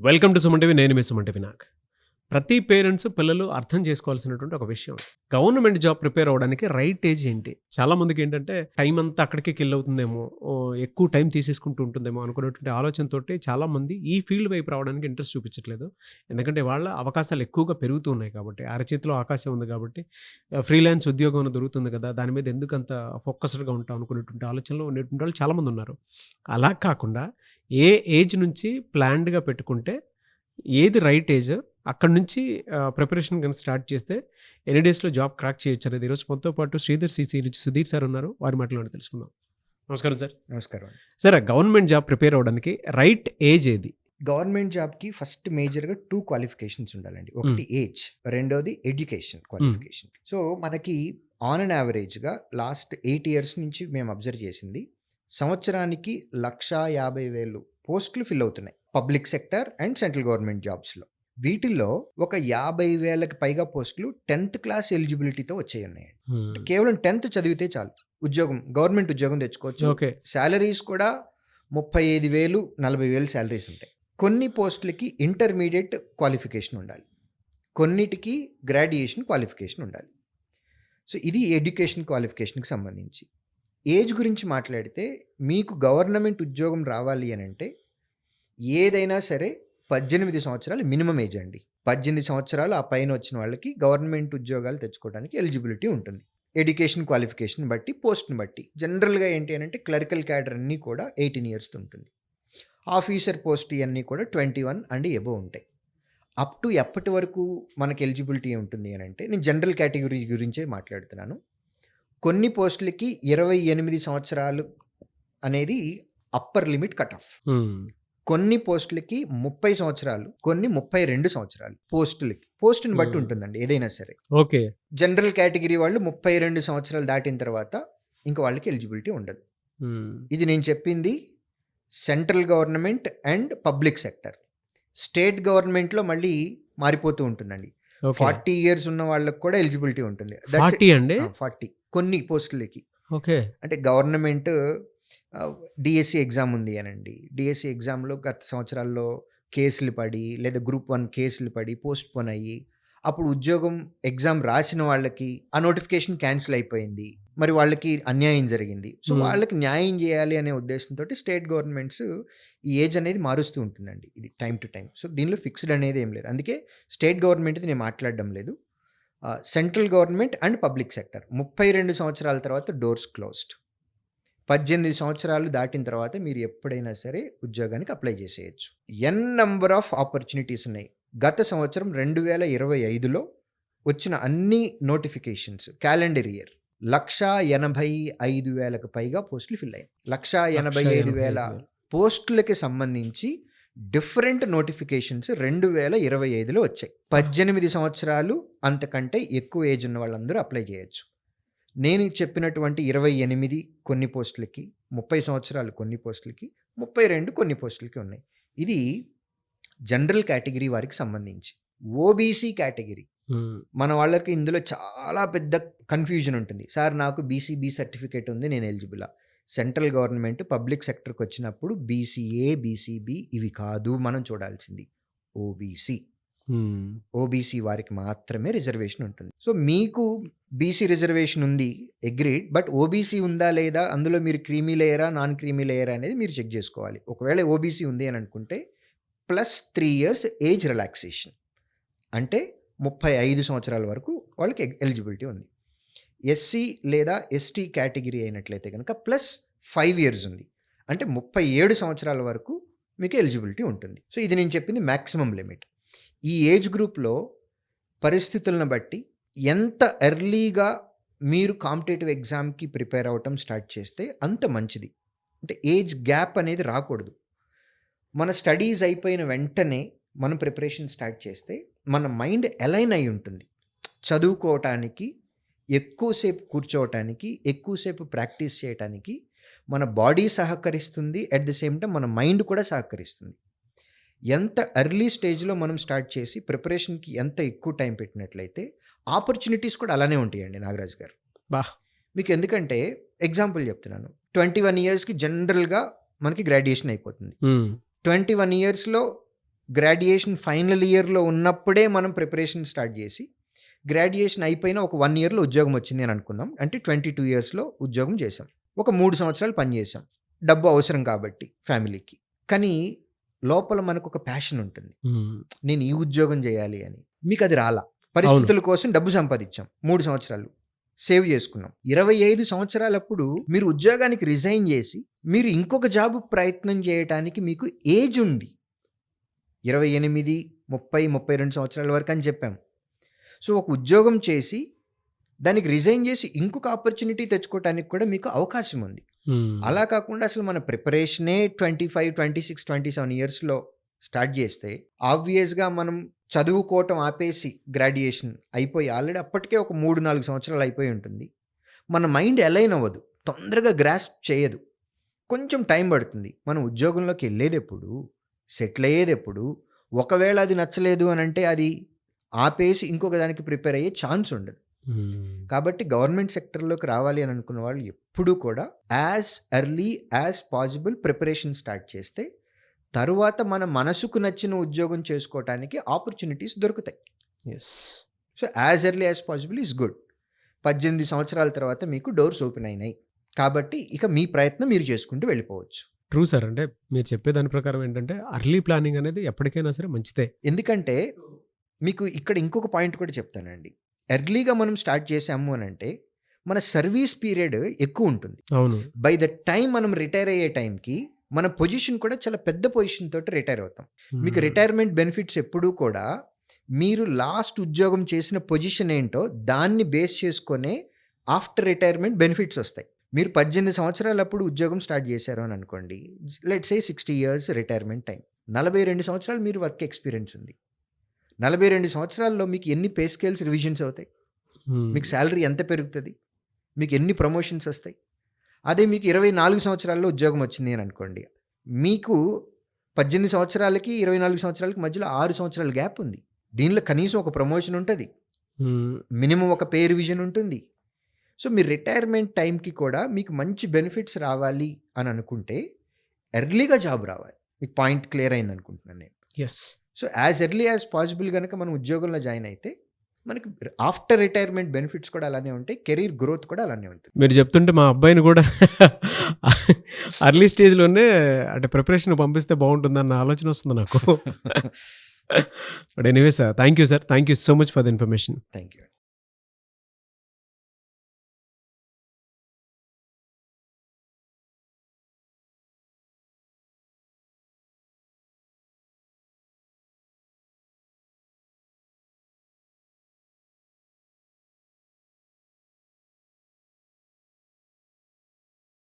Welcome to Suman TV. నేను మీ Suman TV. నాకు ప్రతి పేరెంట్స్ పిల్లలు అర్థం చేసుకోవాల్సినటువంటి ఒక విషయం, గవర్నమెంట్ జాబ్ ప్రిపేర్ అవ్వడానికి రైట్ ఏజ్ ఏంటి? చాలా మందికి ఏంటంటే టైం అంతా అక్కడికే కిల్ అవుతుందేమో, ఎక్కువ టైం తీసేసుకుంటూ ఉంటుందేమో అనుకున్నటువంటి ఆలోచనతోటి చాలా మంది ఈ ఫీల్డ్ వైపు రావడానికి ఇంట్రెస్ట్ చూపించట్లేదు. ఎందుకంటే వాళ్ళ అవకాశాలు ఎక్కువగా పెరుగుతూ ఉన్నాయి కాబట్టి, అరచేతిలో ఆకాశం ఉంది కాబట్టి, ఫ్రీలాన్స్ ఉద్యోగం దొరుకుతుంది కదా, దాని మీద ఎందుకు అంత ఫోకస్డ్గా ఉంటాం అనుకునేటువంటి ఆలోచనలో ఉండేటువంటి వాళ్ళు చాలామంది ఉన్నారు. అలా కాకుండా ఏ ఏజ్ నుంచి ప్లాన్డ్గా పెట్టుకుంటే ఏది రైట్ ఏజ్, అక్కడి నుంచి ప్రిపరేషన్ కనుక స్టార్ట్ చేస్తే ఎన్ని డేస్లో జాబ్ క్రాక్ చేయొచ్చు అనేది ఈరోజు మనతో పాటు శ్రీధర్ సిసి నుంచి సుధీర్ సార్ ఉన్నారు. వారి మాటలు తెలుసుకుందాం. నమస్కారం సార్. నమస్కారం. సార్, గవర్నమెంట్ జాబ్ ప్రిపేర్ అవ్వడానికి రైట్ ఏజ్ ఏది? గవర్నమెంట్ జాబ్కి ఫస్ట్ మేజర్గా 2 క్వాలిఫికేషన్స్ ఉండాలండి. ఒకటి ఏజ్, రెండోది ఎడ్యుకేషన్ క్వాలిఫికేషన్. సో మనకి ఆన్ అండ్ యావరేజ్గా లాస్ట్ 8 years నుంచి మేము అబ్జర్వ్ చేసింది, సంవత్సరానికి 150,000 పోస్టులు ఫిల్ అవుతున్నాయి public sector and central government జాబ్స్లో. వీటిల్లో ఒక 50,000కి పైగా పోస్టులు 10th క్లాస్ ఎలిజిబిలిటీతో వచ్చాయి ఉన్నాయండి. కేవలం 10th చదివితే చాలు ఉద్యోగం, గవర్నమెంట్ ఉద్యోగం తెచ్చుకోవచ్చు. ఓకే. శాలరీస్ కూడా 35,000, 40,000 శాలరీస్ ఉంటాయి. కొన్ని పోస్టులకి ఇంటర్మీడియట్ క్వాలిఫికేషన్ ఉండాలి, కొన్నిటికి గ్రాడ్యుయేషన్ క్వాలిఫికేషన్ ఉండాలి. సో ఇది ఎడ్యుకేషన్ క్వాలిఫికేషన్కి సంబంధించి. ఏజ్ గురించి మాట్లాడితే మీకు గవర్నమెంట్ ఉద్యోగం రావాలి అని అంటే ఏదైనా సరే 18 సంవత్సరాలు మినిమం ఏజ్ అండి. 18 సంవత్సరాలు ఆ పైన వచ్చిన వాళ్ళకి గవర్నమెంట్ ఉద్యోగాలు తెచ్చుకోవడానికి ఎలిజిబిలిటీ ఉంటుంది. ఎడ్యుకేషన్ క్వాలిఫికేషన్ బట్టి, పోస్ట్ని బట్టి. జనరల్గా ఏంటి అని అంటే క్లరికల్ క్యాడర్ అన్నీ కూడా 18 years ఉంటుంది. ఆఫీసర్ పోస్ట్ ఇవన్నీ కూడా 21 and above ఉంటాయి. అప్ టు ఎప్పటి వరకు మనకి ఎలిజిబిలిటీ ఉంటుంది అని అంటే, నేను జనరల్ కేటగిరీ గురించే మాట్లాడుతున్నాను. కొన్ని పోస్టులకి 28 సంవత్సరాలు అనేది అప్పర్ లిమిట్ కట్ ఆఫ్. కొన్ని పోస్టులకి 30 సంవత్సరాలు, కొన్ని 32 సంవత్సరాలు. పోస్టుని బట్టి ఉంటుందండి ఏదైనా సరే. ఓకే. జనరల్ కేటగిరీ వాళ్ళు 32 సంవత్సరాలు దాటిన తర్వాత ఇంకా వాళ్ళకి ఎలిజిబిలిటీ ఉండదు. ఇది నేను చెప్పింది central government and public sector. State గవర్నమెంట్లో మళ్ళీ మారిపోతూ ఉంటుందండి. 40 years ఉన్న వాళ్ళకి కూడా ఎలిజిబిలిటీ ఉంటుంది. 40 కొన్ని పోస్టులకి. ఓకే. అంటే గవర్నమెంట్ డిఎస్సి ఎగ్జామ్ ఉంది అనండి, డిఎస్సి ఎగ్జామ్లో గత సంవత్సరాల్లో కేసులు పడి లేదా గ్రూప్ 1 కేసులు పడి పోస్ట్ పోన్ అయ్యి, అప్పుడు ఉద్యోగం ఎగ్జామ్ రాసిన వాళ్ళకి ఆ నోటిఫికేషన్ క్యాన్సిల్ అయిపోయింది, మరి వాళ్ళకి అన్యాయం జరిగింది. సో వాళ్ళకి న్యాయం చేయాలి అనే ఉద్దేశంతో స్టేట్ గవర్నమెంట్స్ ఈ ఏజ్ అనేది మారుస్తూ ఉంటుందండి, ఇది టైం టు టైం. సో దీనిలో ఫిక్స్డ్ అనేది ఏం లేదు. అందుకే స్టేట్ గవర్నమెంట్ది నేను మాట్లాడడం లేదు. Central government and public sector 32 సంవత్సరాల తర్వాత డోర్స్ క్లోజ్డ్. 18 సంవత్సరాలు దాటిన తర్వాత మీరు ఎప్పుడైనా సరే ఉద్యోగానికి అప్లై చేసేయచ్చు. నెంబర్ ఆఫ్ ఆపర్చునిటీస్ ఉన్నాయి. గత సంవత్సరం 2025లో వచ్చిన అన్ని నోటిఫికేషన్స్ క్యాలెండర్ ఇయర్ 185,000కు పైగా పోస్టులు ఫిల్ అయ్యాయి. 185,000 పోస్టులకి సంబంధించి డిఫరెంట్ నోటిఫికేషన్స్ 2025లో వచ్చాయి. 18 సంవత్సరాలు అంతకంటే ఎక్కువ ఏజ్ ఉన్న వాళ్ళందరూ అప్లై చేయొచ్చు. నేను చెప్పినటువంటి 28 కొన్ని పోస్టులకి, 30 సంవత్సరాలు కొన్ని పోస్టులకి, 32 కొన్ని పోస్టులకి ఉన్నాయి. ఇది జనరల్ కేటగిరీ వారికి సంబంధించి. ఓబీసీ కేటగిరీ మన వాళ్ళకి ఇందులో చాలా పెద్ద కన్ఫ్యూజన్ ఉంటుంది. సార్ నాకు బీసీబీ సర్టిఫికేట్ ఉంది, నేను ఎలిజిబులా? సెంట్రల్ గవర్నమెంట్ పబ్లిక్ సెక్టర్కి వచ్చినప్పుడు బీసీఏ, బీసీబీ ఇవి కాదు మనం చూడాల్సింది, ఓబీసీ. ఓబీసీ వారికి మాత్రమే రిజర్వేషన్ ఉంటుంది. సో మీకు బీసీ రిజర్వేషన్ ఉంది, అగ్రీడ్, బట్ ఓబీసీ ఉందా లేదా, అందులో మీరు క్రీమీ లేయరా నాన్ క్రీమీ లేయరా అనేది మీరు చెక్ చేసుకోవాలి. ఒకవేళ ఓబీసీ ఉంది అని అనుకుంటే ప్లస్ 3 years ఏజ్ రిలాక్సేషన్, అంటే 35 సంవత్సరాల వరకు వాళ్ళకి ఎలిజిబిలిటీ ఉంది. ఎస్సీ లేదా ఎస్టీ కేటగిరీ అయినట్లయితే కనుక ప్లస్ 5 years ఉంది, అంటే 37 సంవత్సరాల వరకు మీకు ఎలిజిబిలిటీ ఉంటుంది. సో ఇది నేను చెప్పింది మ్యాక్సిమం లిమిట్. ఈ ఏజ్ గ్రూప్లో పరిస్థితులను బట్టి ఎంత ఎర్లీగా మీరు కాంపిటేటివ్ ఎగ్జామ్కి ప్రిపేర్ అవ్వటం స్టార్ట్ చేస్తే అంత మంచిది. అంటే ఏజ్ గ్యాప్ అనేది రాకూడదు. మన స్టడీస్ అయిపోయిన వెంటనే మనం ప్రిపరేషన్ స్టార్ట్ చేస్తే మన మైండ్ అలైన్ అయి ఉంటుంది. చదువుకోవటానికి, ఎక్కువసేపు కూర్చోవటానికి, ఎక్కువసేపు ప్రాక్టీస్ చేయటానికి మన బాడీ సహకరిస్తుంది, అట్ ది సేమ్ టైం మన మైండ్ కూడా సహకరిస్తుంది. ఎంత ఎర్లీ స్టేజ్లో మనం స్టార్ట్ చేసి ప్రిపరేషన్కి ఎంత ఎక్కువ టైం పెట్టినట్లయితే ఆపర్చునిటీస్ కూడా అలానే ఉంటాయండి నాగరాజ్ గారు. మీకు ఎందుకంటే ఎగ్జాంపుల్ చెప్తున్నాను, 21 yearsకి జనరల్గా మనకి గ్రాడ్యుయేషన్ అయిపోతుంది. 21 yearsలో గ్రాడ్యుయేషన్ ఫైనల్ ఇయర్లో ఉన్నప్పుడే మనం ప్రిపరేషన్ స్టార్ట్ చేసి గ్రాడ్యుయేషన్ అయిపోయిన ఒక 1 ఇయర్లో ఉద్యోగం వచ్చింది అని అనుకుందాం. అంటే 22 ఇయర్స్లో ఉద్యోగం చేసాం. ఒక 3 సంవత్సరాలు పనిచేసాం. డబ్బు అవసరం కాబట్టి ఫ్యామిలీకి. కానీ లోపల మనకు ఒక ప్యాషన్ ఉంటుంది. నేను ఈ ఉద్యోగం చేయాలి అని. మీకు అది రాలా. పరిస్థితుల కోసం డబ్బు సంపాదించాం. 3 సంవత్సరాలు సేవ్ చేసుకున్నాం. 25 సంవత్సరాలప్పుడు మీరు ఉద్యోగానికి రిజైన్ చేసి మీరు ఇంకొక జాబ్ ప్రయత్నం చేయడానికి మీకు ఏజ్ ఉంది. 28, 30, 32 సంవత్సరాల వరకు అని చెప్పాం. సో ఒక ఉద్యోగం చేసి దానికి రిజైన్ చేసి ఇంకొక ఆపర్చునిటీ తెచ్చుకోవడానికి కూడా మీకు అవకాశం ఉంది. అలా కాకుండా అసలు మన ప్రిపరేషనే 25, 26, 27 ఇయర్స్లో స్టార్ట్ చేస్తే ఆబ్వియస్గా మనం చదువుకోవటం ఆపేసి గ్రాడ్యుయేషన్ అయిపోయి ఆల్రెడీ అప్పటికే ఒక 3-4 సంవత్సరాలు అయిపోయి ఉంటుంది. మన మైండ్ అలైన్ అవ్వదు, తొందరగా గ్రాస్ప్ చేయదు, కొంచెం టైం పడుతుంది. మనం ఉద్యోగంలోకి వెళ్ళేది ఎప్పుడు, సెటిల్ అయ్యేది ఎప్పుడు, ఒకవేళ అది నచ్చలేదు అని అంటే అది ఆపేసి ఇంకొక దానికి ప్రిపేర్ అయ్యే ఛాన్స్ ఉండదు. కాబట్టి గవర్నమెంట్ సెక్టర్లోకి రావాలి అని అనుకున్న వాళ్ళు ఎప్పుడూ కూడా as early as possible preparation start చేస్తే తరువాత మన మనసుకు నచ్చిన ఉద్యోగం చేసుకోవటానికి ఆపర్చునిటీస్ దొరుకుతాయి. So as early as possible is good. 18 సంవత్సరాల తర్వాత మీకు డోర్స్ ఓపెన్ అయినాయి కాబట్టి ఇక మీ ప్రయత్నం మీరు చేసుకుంటూ వెళ్ళిపోవచ్చు. True sir. అంటే మీరు చెప్పే దాని ప్రకారం ఏంటంటే అర్లీ ప్లానింగ్ అనేది ఎప్పటికైనా సరే మంచిదే. ఎందుకంటే మీకు ఇక్కడ ఇంకొక పాయింట్ కూడా చెప్తానండి. ఎర్లీగా మనం స్టార్ట్ చేసాము అని అంటే మన సర్వీస్ పీరియడ్ ఎక్కువ ఉంటుంది. అవును. బై ద టైం మనం రిటైర్ అయ్యే టైంకి మన పొజిషన్ కూడా చాలా పెద్ద పొజిషన్ తోటి రిటైర్ అవుతాం. మీకు రిటైర్మెంట్ బెనిఫిట్స్ ఎప్పుడూ కూడా మీరు లాస్ట్ ఉద్యోగం చేసిన పొజిషన్ ఏంటో దాన్ని బేస్ చేసుకొనే ఆఫ్టర్ రిటైర్మెంట్ బెనిఫిట్స్ వస్తాయి. మీరు 18 సంవత్సరాలప్పుడు ఉద్యోగం స్టార్ట్ చేశారు అని అనుకోండి, let's say 60 years retirement time. 42 సంవత్సరాలు మీరు వర్క్ ఎక్స్పీరియన్స్ ఉంది. 42 సంవత్సరాల్లో మీకు ఎన్ని పే స్కేల్స్ రివిజన్స్ అవుతాయి, మీకు శాలరీ ఎంత పెరుగుతుంది, మీకు ఎన్ని ప్రమోషన్స్ వస్తాయి. అదే మీకు 24 సంవత్సరాల్లో ఉద్యోగం వచ్చింది అని అనుకోండి, మీకు 18 సంవత్సరాలకి 24 సంవత్సరాలకి మధ్యలో 6 సంవత్సరాల గ్యాప్ ఉంది. దీనిలో కనీసం ఒక ప్రమోషన్ ఉంటుంది, మినిమం ఒక పే రివిజన్ ఉంటుంది. సో మీ రిటైర్మెంట్ టైంకి కూడా మీకు మంచి బెనిఫిట్స్ రావాలి అని అనుకుంటే ఎర్లీగా జాబ్ రావాలి. మీకు పాయింట్ క్లియర్ అయింది అనుకుంటున్నాను నేను. Yes. So as early as possible కనుక మనం ఉద్యోగంలో జాయిన్ అయితే మనకి ఆఫ్టర్ రిటైర్మెంట్ బెనిఫిట్స్ కూడా అలానే ఉంటాయి, కెరీర్ గ్రోత్ కూడా అలానే ఉంటుంది. మీరు చెప్తుంటే మా అబ్బాయిని కూడా అర్లీ స్టేజ్లోనే అంటే ప్రిపరేషన్ పంపిస్తే బాగుంటుందన్న ఆలోచన వస్తుంది నాకు. But anyway sir, thank you sir, thank you so much for the information. Thank you.